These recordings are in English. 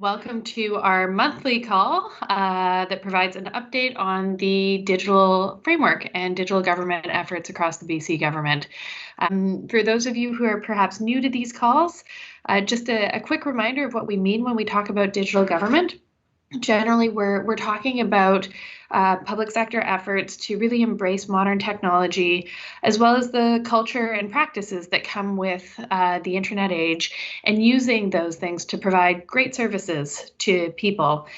Welcome to our monthly call that provides an update on the digital framework and digital government efforts across the BC government. For those of you who are perhaps new to these calls, just a quick reminder of what we mean when we talk about digital government. Generally, we're talking about public sector efforts to really embrace modern technology, as well as the culture and practices that come with the internet age, and using those things to provide great services to people.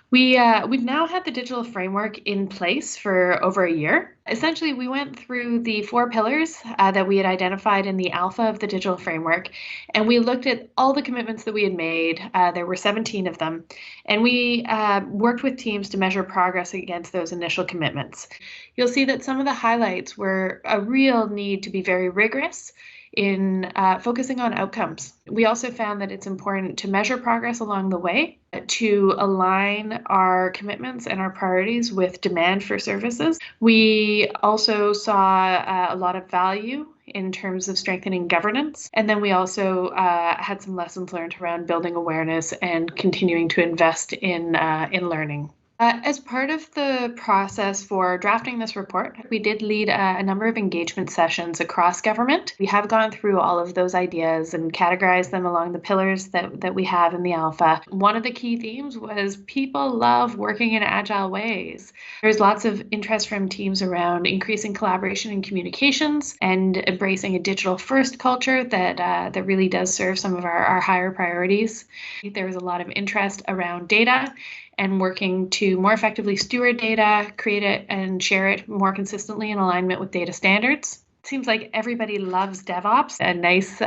We've now had the digital framework in place for over a year. Essentially, we went through the 4 pillars that we had identified in the alpha of the digital framework, and we looked at all the commitments that we had made. There were 17 of them, and we worked with teams to measure progress against those initial commitments. You'll see that some of the highlights were a real need to be very rigorous in focusing on outcomes. We also found that it's important to measure progress along the way, to align our commitments and our priorities with demand for services. We also saw a lot of value in terms of strengthening governance. And then we also had some lessons learned around building awareness and continuing to invest in learning. As part of the process for drafting this report, we did lead a number of engagement sessions across government. We have gone through all of those ideas and categorized them along the pillars that we have in the alpha. One of the key themes was people love working in agile ways. There's lots of interest from teams around increasing collaboration and communications and embracing a digital first culture that really does serve some of our higher priorities. There was a lot of interest around data and working to more effectively steward data, create it and share it more consistently in alignment with data standards. It seems like everybody loves DevOps, a nice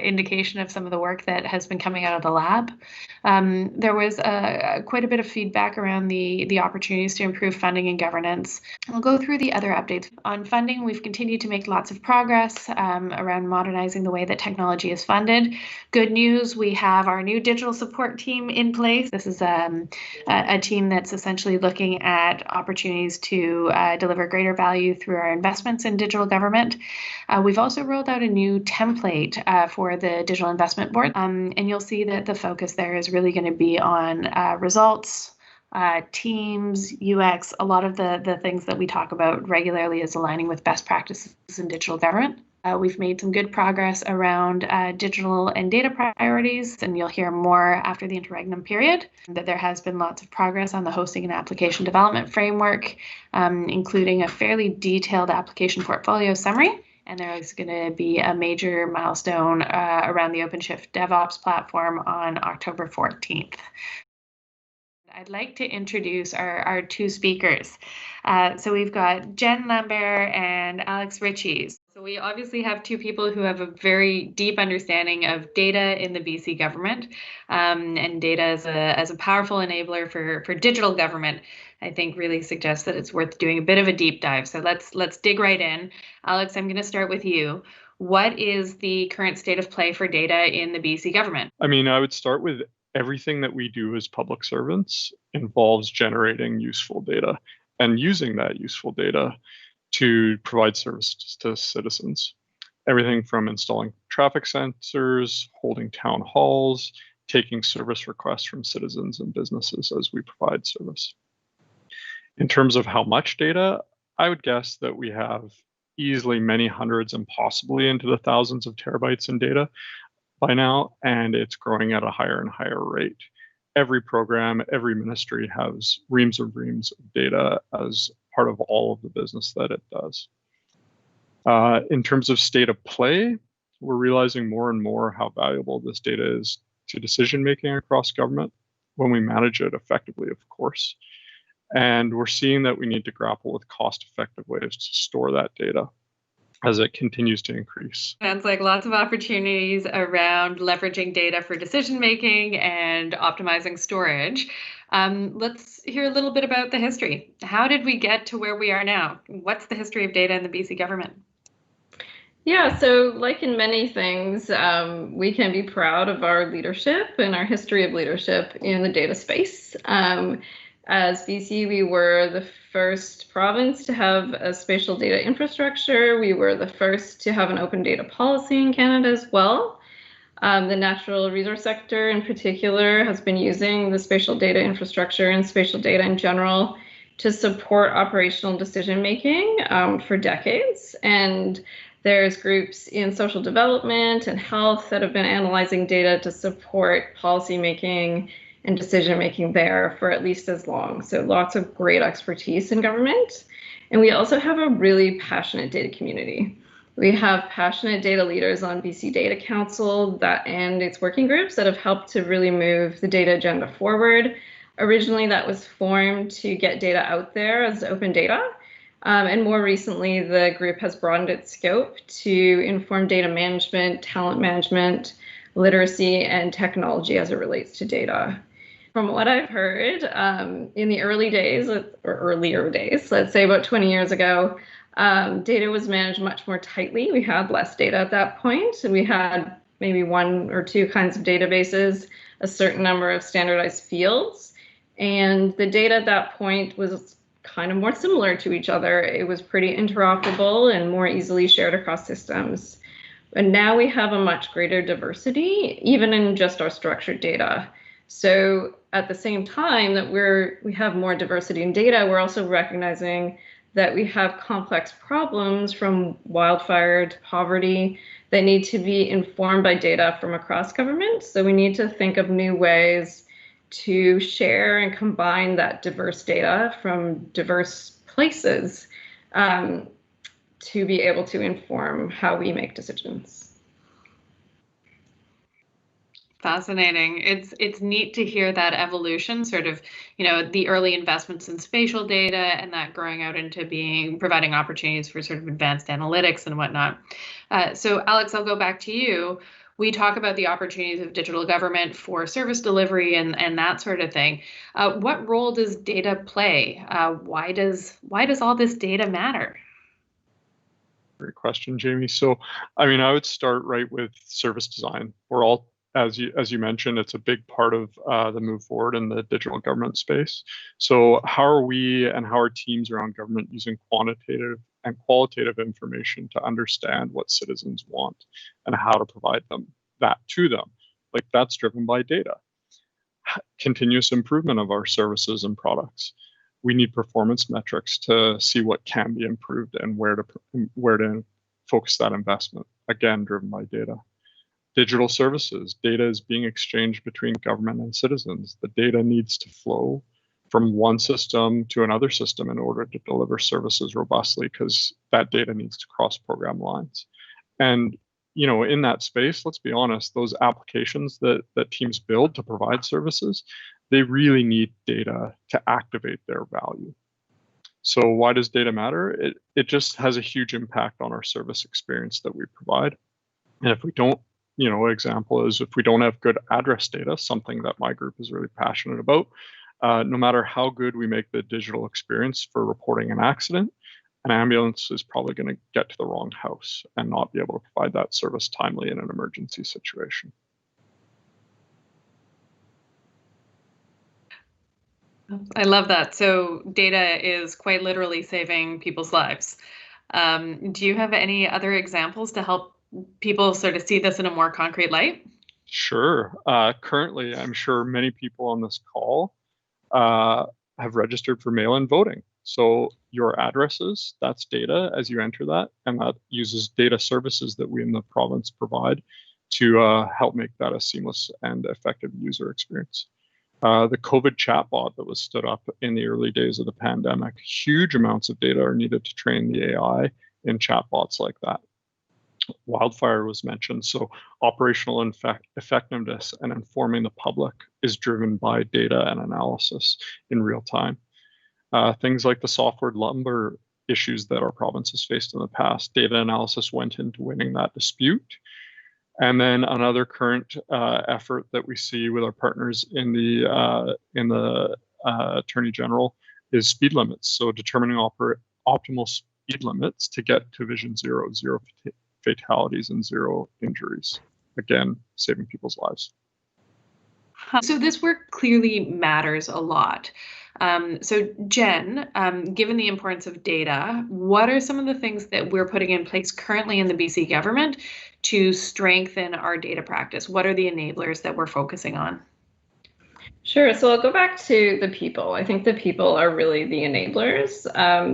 indication of some of the work that has been coming out of the lab. There was quite a bit of feedback around the opportunities to improve funding and governance. I'll go through the other updates. On funding, we've continued to make lots of progress around modernizing the way that technology is funded. Good news, we have our new digital support team in place. This is a team that's essentially looking at opportunities to deliver greater value through our investments in digital government. We've also rolled out a new template for the Digital Investment Board, and you'll see that the focus there is really going to be on results, teams, UX, a lot of the things that we talk about regularly is aligning with best practices in digital government. We've made some good progress around digital and data priorities, and you'll hear more after the interregnum period, that there has been lots of progress on the hosting and application development framework, including a fairly detailed application portfolio summary. And there is going to be a major milestone around the OpenShift DevOps platform on October 14th. I'd like to introduce our 2 speakers. So we've got Jen Lambert and Alex Ritchie. So we obviously have 2 people who have a very deep understanding of data in the BC government, and data as a powerful enabler for digital government. I think really suggests that it's worth doing a bit of a deep dive. So let's dig right in. Alex, I'm going to start with you. What is the current state of play for data in the BC government? I would start with everything that we do as public servants involves generating useful data and using that useful data to provide services to citizens. Everything from installing traffic sensors, holding town halls, taking service requests from citizens and businesses as we provide service. In terms of how much data, I would guess that we have easily many hundreds and possibly into the thousands of terabytes in data by now, and it's growing at a higher and higher rate. Every program, every ministry has reams of data as part of all of the business that it does. In terms of state of play, we're realizing more and more how valuable this data is to decision making across government when we manage it effectively, of course. And we're seeing that we need to grapple with cost-effective ways to store that data as it continues to increase. Sounds like lots of opportunities around leveraging data for decision making and optimizing storage. Let's hear a little bit about the history. How did we get to where we are now? What's the history of data in the BC government? Yeah, so like in many things, we can be proud of our leadership and our history of leadership in the data space. As BC, we were the first province to have a spatial data infrastructure. We were the first to have an open data policy in Canada as well. The natural resource sector in particular has been using the spatial data infrastructure and spatial data in general to support operational decision making for decades. And there's groups in social development and health that have been analyzing data to support policy making and decision making there for at least as long. So lots of great expertise in government. And we also have a really passionate data community. We have passionate data leaders on BC Data Council and its working groups that have helped to really move the data agenda forward. Originally, that was formed to get data out there as open data. And more recently, the group has broadened its scope to inform data management, talent management, literacy, and technology as it relates to data. From what I've heard, in the early days, or earlier days, let's say about 20 years ago, data was managed much more tightly. We had less data at that point. We had maybe one or two kinds of databases, a certain number of standardized fields. And the data at that point was kind of more similar to each other. It was pretty interoperable and more easily shared across systems. And now we have a much greater diversity, even in just our structured data. So at the same time that we have more diversity in data, we're also recognizing that we have complex problems from wildfire to poverty that need to be informed by data from across government. So we need to think of new ways to share and combine that diverse data from diverse places to be able to inform how we make decisions. Fascinating. It's neat to hear that evolution, sort of, the early investments in spatial data and that growing out into providing opportunities for sort of advanced analytics and whatnot. So Alex, I'll go back to you. We talk about the opportunities of digital government for service delivery and that sort of thing. What role does data play? Why does all this data matter? Great question, Jaimie. So, I mean, I would start right with service design. We're all, as you mentioned, it's a big part of the move forward in the digital government space. So how are we and how are teams around government using quantitative and qualitative information to understand what citizens want and how to provide that to them? Like, that's driven by data. Continuous improvement of our services and products. We need performance metrics to see what can be improved and where to focus that investment. Again, driven by data. Digital services, data is being exchanged between government and citizens. The data needs to flow from one system to another system in order to deliver services robustly, because that data needs to cross program lines. And in that space, let's be honest, those applications that teams build to provide services, they really need data to activate their value. So why does data matter? It just has a huge impact on our service experience that we provide. And if we don't, example is if we don't have good address data, something that my group is really passionate about, no matter how good we make the digital experience for reporting an accident, an ambulance is probably going to get to the wrong house and not be able to provide that service timely in an emergency situation. I love that. So data is quite literally saving people's lives. Do you have any other examples to help people sort of see this in a more concrete light? Sure. Currently, I'm sure many people on this call have registered for mail-in voting. So your addresses, that's data as you enter that, and that uses data services that we in the province provide to help make that a seamless and effective user experience. The COVID chatbot that was stood up in the early days of the pandemic, huge amounts of data are needed to train the AI in chatbots like that. Wildfire was mentioned, so operational effectiveness and informing the public is driven by data and analysis in real time. Things like the softwood lumber issues that our province has faced in the past, data analysis went into winning that dispute. And then another current effort that we see with our partners in the Attorney General is speed limits. So determining optimal speed limits to get to Vision Zero, zero fatalities and zero injuries. Again, saving people's lives. So this work clearly matters a lot. So Jen, given the importance of data, what are some of the things that we're putting in place currently in the BC government to strengthen our data practice? What are the enablers that we're focusing on? Sure. So I'll go back to the people. I think the people are really the enablers,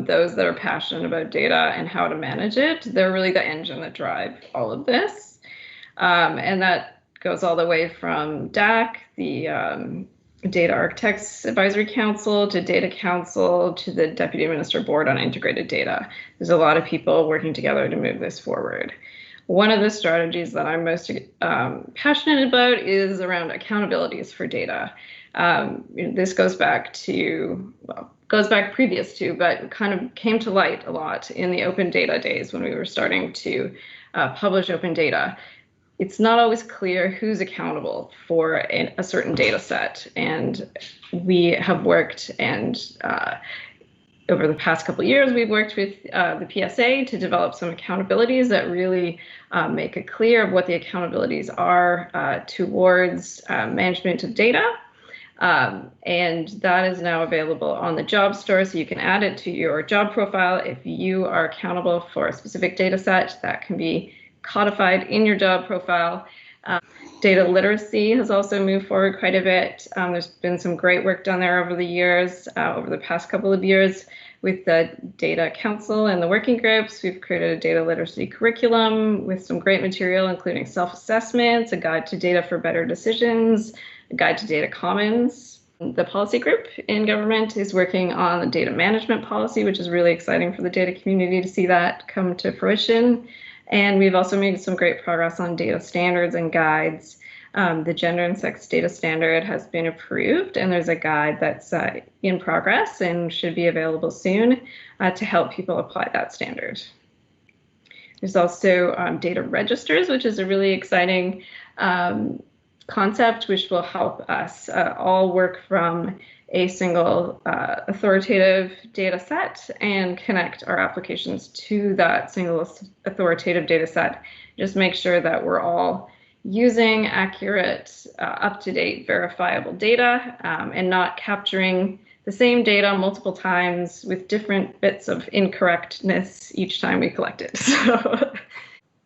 those that are passionate about data and how to manage it. They're really the engine that drive all of this. And that goes all the way from DAC, the Data Architects Advisory Council, to Data Council, to the Deputy Minister Board on Integrated Data. There's a lot of people working together to move this forward. One of the strategies that I'm most passionate about is around accountabilities for data. This goes back previous to, but kind of came to light a lot in the open data days when we were starting to publish open data. It's not always clear who's accountable for a certain data set. And we have worked over the past couple of years, we've worked with the PSA to develop some accountabilities that really make it clear what the accountabilities are towards management of data. And that is now available on the job store, so you can add it to your job profile. If you are accountable for a specific data set, that can be codified in your job profile. Data literacy has also moved forward quite a bit. There's been some great work done there over the years, over the past couple of years with the Data Council and the working groups. We've created a data literacy curriculum with some great material, including self-assessments, a guide to data for better decisions, a guide to data commons. The policy group in government is working on the data management policy, which is really exciting for the data community to see that come to fruition. And we've also made some great progress on data standards and guides. The gender and sex data standard has been approved, and there's a guide that's in progress and should be available soon to help people apply that standard. There's also data registers, which is a really exciting concept, which will help us all work from a single authoritative data set and connect our applications to that single authoritative data set. Just make sure that we're all using accurate, up-to-date, verifiable data and not capturing the same data multiple times with different bits of incorrectness each time we collect it. So.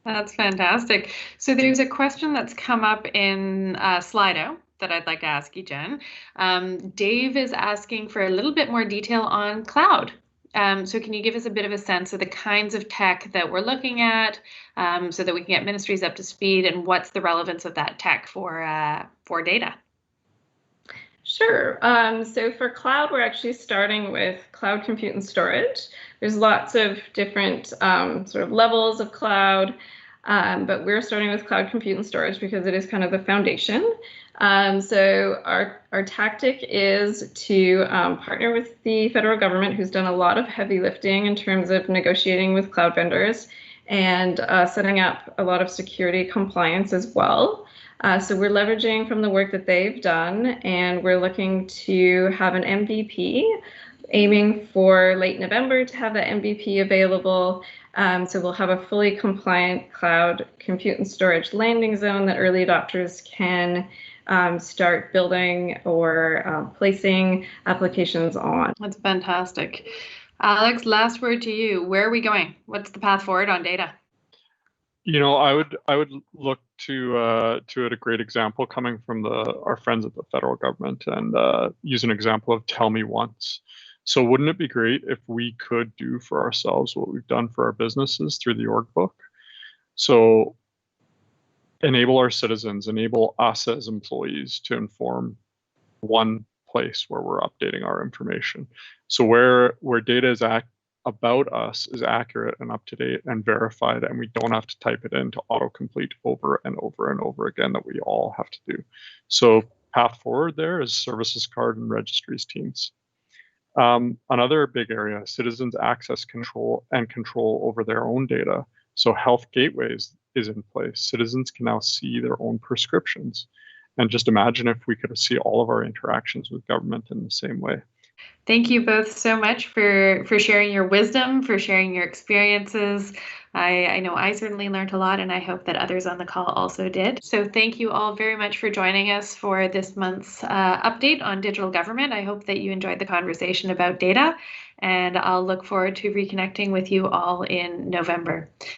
That's fantastic. So there's a question that's come up in Slido that I'd like to ask you, Jen. Dave is asking for a little bit more detail on cloud. So can you give us a bit of a sense of the kinds of tech that we're looking at so that we can get ministries up to speed, and what's the relevance of that tech for data? Sure. So for cloud, we're actually starting with cloud compute and storage. There's lots of different sort of levels of cloud, but we're starting with cloud compute and storage because it is kind of the foundation. So our tactic is to partner with the federal government, who's done a lot of heavy lifting in terms of negotiating with cloud vendors and setting up a lot of security compliance as well. So we're leveraging from the work that they've done, and we're looking to have an MVP, aiming for late November to have that MVP available. So we'll have a fully compliant cloud compute and storage landing zone that early adopters can start building or placing applications on. That's fantastic. Alex, last word to you. Where are we going? What's the path forward on data? You know, I would look to a great example coming from our friends at the federal government, and use an example of Tell Me Once. So wouldn't it be great if we could do for ourselves what we've done for our businesses through the org book? So enable our citizens, enable us as employees to inform one place where we're updating our information. So where data is about us is accurate and up to date and verified, and we don't have to type it into autocomplete over and over and over again that we all have to do. So path forward there is services card and registries teams. Another big area, citizens access control over their own data. So health gateways is in place. Citizens can now see their own prescriptions. And just imagine if we could see all of our interactions with government in the same way. Thank you both so much for sharing your wisdom, for sharing your experiences. I know I certainly learned a lot, and I hope that others on the call also did. So thank you all very much for joining us for this month's update on digital government. I hope that you enjoyed the conversation about data, and I'll look forward to reconnecting with you all in November.